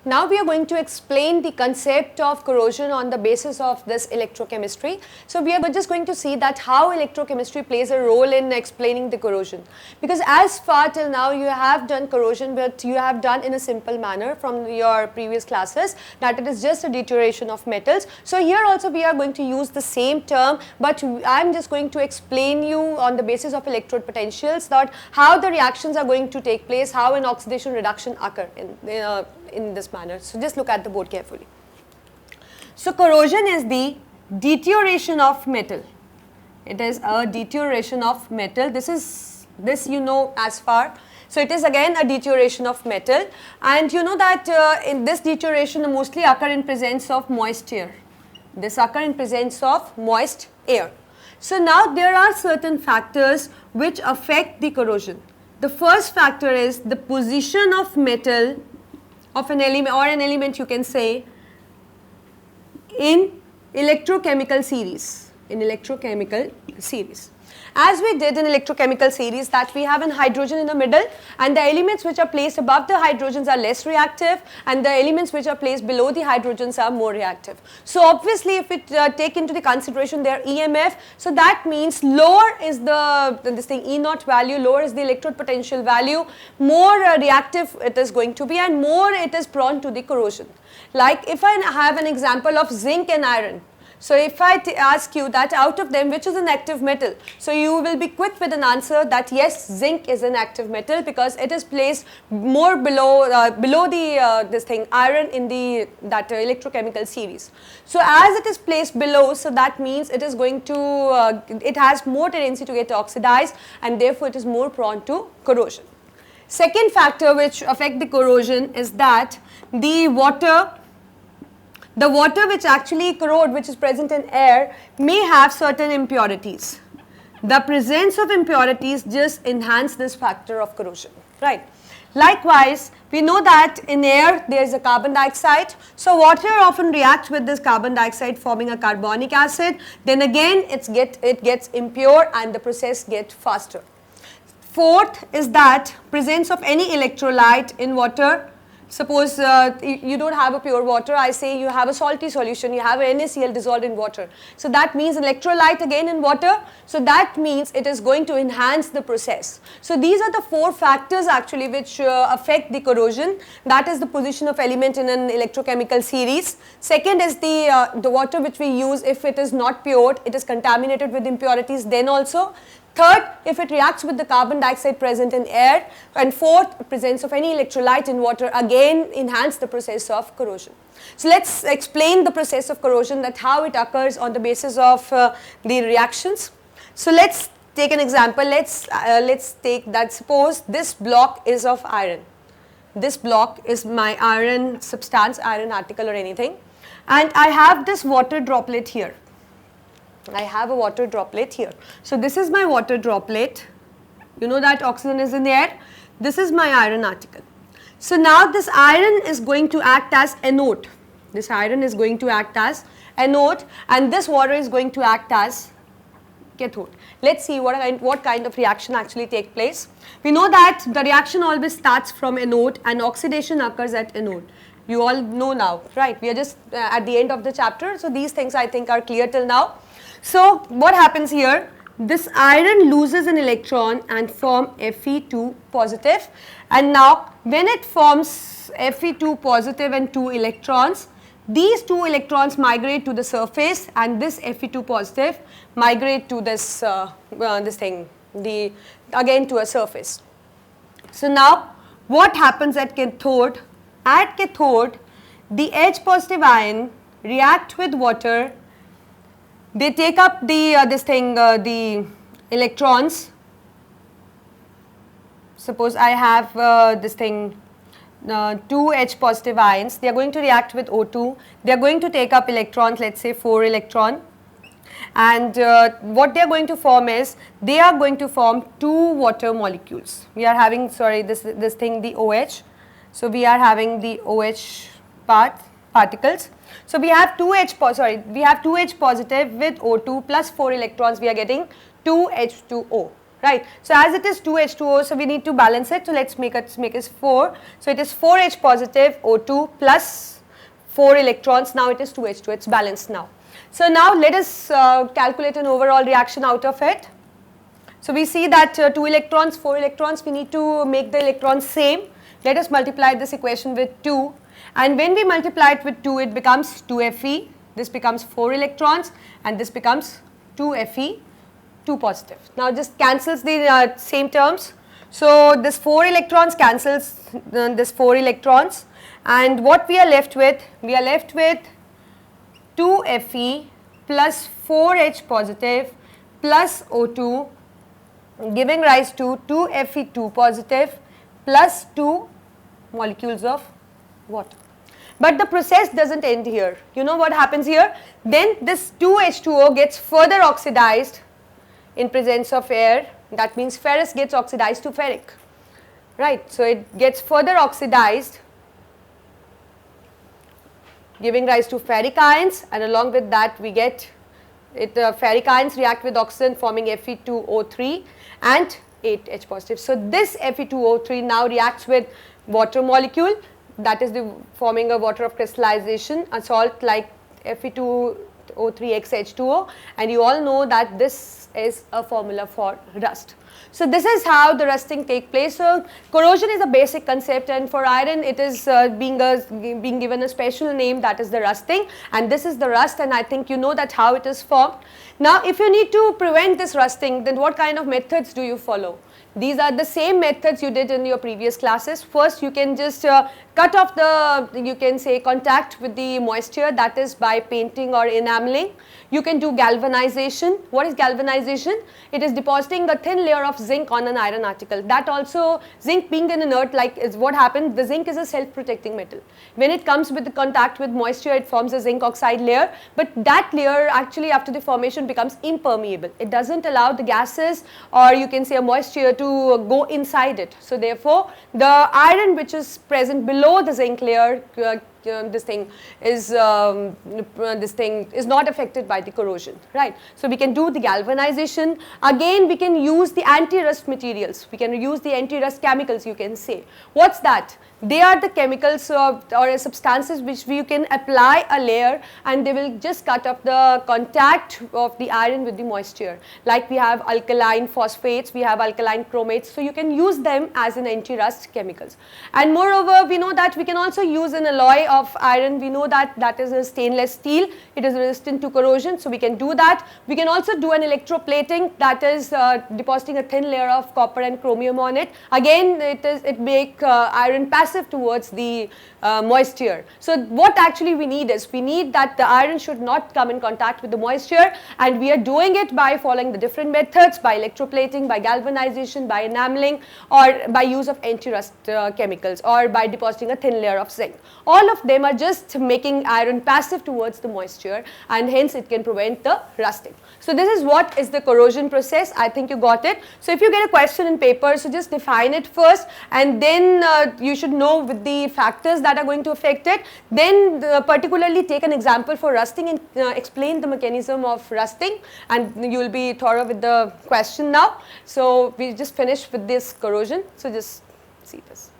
Now we are going to explain the concept of corrosion on the basis of this electrochemistry. So we are just going to see that how electrochemistry plays a role in explaining the corrosion, because as far till now you have done corrosion, but you have done in a simple manner from your previous classes, that it is just a deterioration of metals. So here also we are going to use the same term, but I am just going to explain you on the basis of electrode potentials that how the reactions are going to take place, how an oxidation reduction occur in this manner. So just look at the board carefully. So corrosion is the deterioration of metal. It is a deterioration of metal. This you know as far. So it is again a deterioration of metal, and you know that in this deterioration mostly occur in presence of moist air. This occur in presence of moist air. So now there are certain factors which affect the corrosion. The first factor is the position of metal of an element, or an element you can say, in electrochemical series. In electrochemical series. As we did in electrochemical series, that we have an hydrogen in the middle, and the elements which are placed above the hydrogens are less reactive, and the elements which are placed below the hydrogens are more reactive. So obviously if we take into the consideration their EMF, so that means lower is this thing E naught value, lower is the electrode potential value, more reactive it is going to be, and more it is prone to the corrosion. Like if I have an example of zinc and iron. So if I ask you that out of them which is an active metal, so you will be quick with an answer that yes, zinc is an active metal because it is placed more below the iron in that electrochemical series. So as it is placed below, so that means it is going to it has more tendency to get oxidized, and therefore it is more prone to corrosion. Second factor which affect the corrosion is that the water which actually corrode, which is present in air, may have certain impurities. The presence of impurities just enhance this factor of corrosion, right? Likewise, we know that in air there is a carbon dioxide. So water often reacts with this carbon dioxide forming a carbonic acid. Then again it gets impure and the process gets faster. Fourth is that presence of any electrolyte in water. Suppose you don't have a pure water, I say you have a salty solution, you have an NaCl dissolved in water. So that means electrolyte again in water, so that means it is going to enhance the process. So these are the four factors actually which affect the corrosion. That is the position of element in an electrochemical series. Second is the water which we use, if it is not pure, it is contaminated with impurities then also. Third, if it reacts with the carbon dioxide present in air, and fourth, presence of any electrolyte in water again enhance the process of corrosion. So let's explain the process of corrosion, that how it occurs on the basis of the reactions. So let's take an example. Let's take that, suppose this block is of iron. This block is my iron substance, iron article or anything, and I have this water droplet here. I have a water droplet here. So this is my water droplet. You know that oxygen is in the air. This is my iron article. So now this iron is going to act as anode. This iron is going to act as anode, and this water is going to act as cathode. Let's see what kind of reaction actually take place. We know that the reaction always starts from anode and oxidation occurs at anode. You all know now, right? We are just at the end of the chapter. So these things I think are clear till now. So what happens here, this iron loses an electron and form Fe2 positive, and now when it forms Fe2 positive and 2 electrons, these 2 electrons migrate to the surface, and this Fe2 positive migrate to this again to a surface. So now what happens at cathode? At cathode, the H positive ion react with water. They take up the electrons. Suppose I have 2 H positive ions. They are going to react with O2. They are going to take up electrons, let's say 4 electron. And what they are going to form is, they are going to form 2 water molecules. We are having, the OH. So we are having the OH particles. So we have 2H positive with O2 plus 4 electrons, we are getting 2H2O. right? So as it is 2H2O, so we need to balance it. So let's make it 4. So it is 4H positive O2 plus 4 electrons. Now it is 2H2. It's balanced now. So now let us calculate an overall reaction out of it. So we see that 2 electrons, 4 electrons, we need to make the electrons same. Let us multiply this equation with 2. And when we multiply it with 2, it becomes 2Fe. This becomes 4 electrons and this becomes 2Fe, 2 positive. Now just cancels the same terms. So this 4 electrons cancels this 4 electrons. And what we are left with? We are left with 2Fe plus 4H positive plus O2, giving rise to 2Fe2 positive plus 2 molecules of water. But the process doesn't end here. You know what happens here? Then this 2H2O gets further oxidized in presence of air. That means ferrous gets oxidized to ferric, right? So it gets further oxidized, giving rise to ferric ions, and along with that we get it ferric ions react with oxygen forming Fe2O3 and 8H positive. So this Fe2O3 now reacts with water molecule, that is the forming a water of crystallization, a salt like Fe2O3XH2O, and you all know that this is a formula for rust. So this is how the rusting takes place. So corrosion is a basic concept, and for iron it is being given a special name, that is the rusting, and this is the rust, and I think you know that how it is formed. Now if you need to prevent this rusting, then what kind of methods do you follow? These are the same methods you did in your previous classes. First you can just cut off the, you can say, contact with the moisture, that is by painting or enameling. You can do galvanization. What is galvanization? It is depositing a thin layer of zinc on an iron article. That also, zinc being an inert, like is what happens, the zinc is a self-protecting metal. When it comes with the contact with moisture, it forms a zinc oxide layer, but that layer actually after the formation becomes impermeable. It doesn't allow the gases, or you can say a moisture, to go inside it. So therefore, the iron which is present below the zinc layer, this thing is not affected by the corrosion, right? So we can do the galvanization. Again, we can use the anti-rust materials. We can use the anti-rust chemicals, you can say. What's that? They are the chemicals or substances which you can apply a layer, and they will just cut off the contact of the iron with the moisture. Like we have alkaline phosphates, we have alkaline chromates, so you can use them as an anti-rust chemicals. And moreover, we know that we can also use an alloy of iron. We know that that is a stainless steel. It is resistant to corrosion, so we can do that. We can also do an electroplating, that is depositing a thin layer of copper and chromium on it. Again, it make iron passive towards the moisture. So what actually we need is, we need that the iron should not come in contact with the moisture, and we are doing it by following the different methods, by electroplating, by galvanization, by enameling, or by use of anti-rust chemicals, or by depositing a thin layer of zinc. All of them are just making iron passive towards the moisture, and hence it can prevent the rusting. So this is what is the corrosion process. I think you got it. So if you get a question in paper, so just define it first, and then you should know with the factors that are going to affect it. Then particularly take an example for rusting and explain the mechanism of rusting, and you will be thorough with the question now. So we just finished with this corrosion. So just see this.